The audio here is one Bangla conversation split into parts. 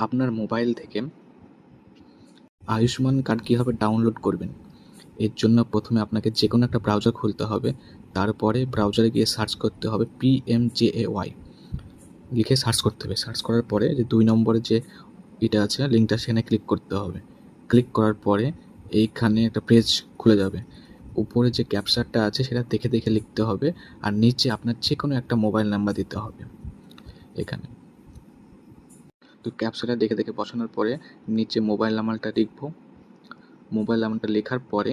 আপনার মোবাইল থেকে আয়ুষ্মান কার্ড কীভাবে ডাউনলোড করবেন। এর জন্য প্রথমে আপনাকে যে কোনো একটা ব্রাউজার খুলতে হবে। তারপরে ব্রাউজারে গিয়ে সার্চ করতে হবে PMJAY লিখে সার্চ করতে হবে। সার্চ করার পরে যে 2 নম্বরে যে এটা আছে লিঙ্কটা, সেখানে ক্লিক করতে হবে। ক্লিক করার পরে এইখানে একটা পেজ খুলে যাবে। উপরে যে ক্যাপচারটা আছে সেটা দেখে দেখে লিখতে হবে, আর নিচে আপনার যে কোনো একটা মোবাইল নাম্বার দিতে হবে এখানে। তো ক্যাপচারটা দেখে দেখে বসানোর পরে নিচে মোবাইল নাম্বারটা লিখব। মোবাইল নাম্বারটা লেখার পরে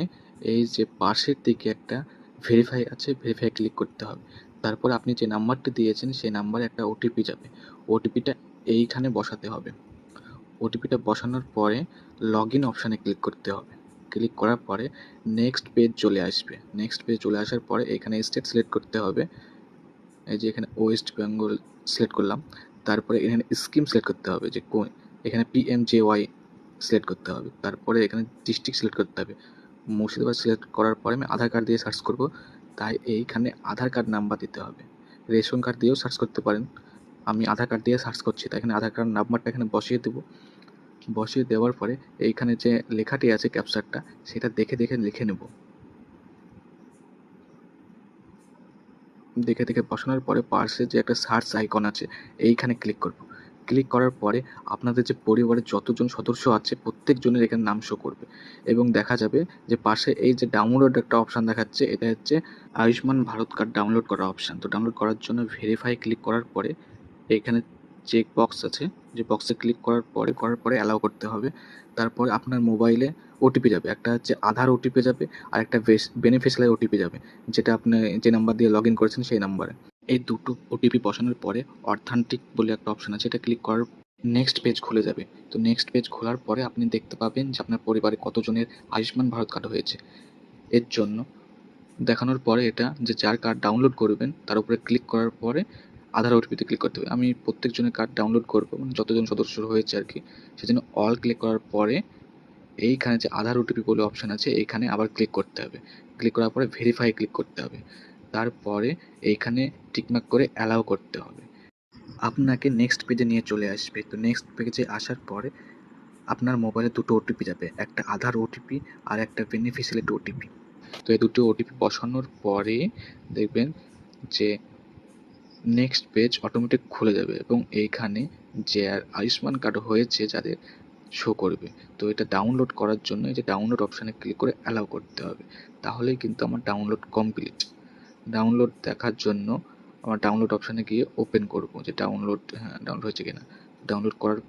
এই যে পাশের দিকে একটা ভেরিফাই আছে, ভেরিফাই ক্লিক করতে হবে। তারপর আপনি যে নাম্বারটি দিয়েছেন সেই নাম্বারে একটা ওটিপি যাবে। ওটিপিটা এইখানে বসাতে হবে। ওটিপিটা বসানোর পরে লগ ইন অপশানে ক্লিক করতে হবে। ক্লিক করার পরে নেক্সট পেজ চলে আসবে। নেক্সট পেজ চলে আসার পরে এখানে স্টেট সিলেক্ট করতে হবে। এই যে এখানে ওয়েস্ট বেঙ্গল সিলেক্ট করলাম। তারপরে এখানে স্কিম সিলেক্ট করতে হবে, যে এখানে PMJY সিলেক্ট করতে হবে। তারপরে এখানে ডিস্ট্রিক্ট সিলেক্ট করতে হবে। মুর্শিদাবাদ সিলেক্ট করার পরে আমি আধার কার্ড দিয়ে সার্চ করব, তাই এইখানে আধার কার্ড নাম্বার দিতে হবে। রেশন কার্ড দিয়েও সার্চ করতে পারেন, আমি আধার কার্ড দিয়ে সার্চ করছি, তাই এখানে আধার কার্ড নাম্বারটা এখানে বসিয়ে দেবো। বসিয়ে দেওয়ার পরে এইখানে যে লেখাটি আছে ক্যাপচারটা, সেটা দেখে দেখে লিখে নেব। দেখে দেখে বসানোর পরে পাশে যে একটা সার্চ আইকন আছে এইখানে ক্লিক করব। ক্লিক করার পরে আপনাদের যে পরিবারের যতজন সদস্য আছে প্রত্যেকজনের এখানে নাম শো করবে, এবং দেখা যাবে যে পাশে এই যে ডাউনলোড একটা অপশান দেখাচ্ছে, এটা হচ্ছে আয়ুষ্মান ভারত কার্ড ডাউনলোড করার অপশান। তো ডাউনলোড করার জন্য ভেরিফাই ক্লিক করার পরে এইখানে চেক বক্স আছে, যে বক্সে ক্লিক করার পরে অ্যালাউ করতে হবে। তারপরে আপনার মোবাইলে ওটিপি যাবে, একটা হচ্ছে আধার ওটিপি যাবে, আর একটা বেনিফিশিয়ারি ওটিপি যাবে, যেটা আপনি যে নাম্বার দিয়ে লগ ইন করেছেন সেই নাম্বারে। এই দুটো ওটিপি বসানোর পরে অথেন্টিক বলে একটা অপশান আছে, এটা ক্লিক করার নেক্সট পেজ খুলে যাবে। তো নেক্সট পেজ খোলার পরে আপনি দেখতে পাবেন যে আপনার পরিবারে কতজনের আয়ুষ্মান ভারত কার্ড হয়েছে। এর জন্য দেখানোর পরে এটা যে যার কার্ড ডাউনলোড করবেন তার উপরে ক্লিক করার পরে আধার ওটিপিতে ক্লিক করতে হবে। আমি প্রত্যেকজনের কার্ড ডাউনলোড করবো, মানে যতজন সদস্য হয়েছে আর কি, সেজন্য অল ক্লিক করার পরে এইখানে যে আধার ওটিপি বলে অপশান আছে এইখানে আবার ক্লিক করতে হবে। ক্লিক করার পরে ভেরিফাই ক্লিক করতে হবে। তারপরে এইখানে টিকমার্ক করে অ্যালাউ করতে হবে। আপনাকে নেক্সট পেজে নিয়ে চলে আসবে। তো নেক্সট পেজে আসার পরে আপনার মোবাইলে দুটো ওটিপি যাবে, একটা আধার ওটিপি আর একটা বেনিফিশিয়ারি ওটিপি। তো এই দুটো ওটিপি বসানোর পরে দেখবেন যে নেক্সট পেজ অটোমেটিক খুলে যাবে, এবং এইখানে যে আয়ুষ্মান কার্ড হয়েছে যাদের শো করবে। তো এটা ডাউনলোড করার জন্য এই যে ডাউনলোড অপশানে ক্লিক করে অ্যালাউ করতে হবে, তাহলেই কিন্তু আমার ডাউনলোড কমপ্লিট। ডাউনলোড দেখার জন্য আমার ডাউনলোড অপশানে গিয়ে ওপেন করব যে ডাউনলোড হয়েছে কিনা। ডাউনলোড করার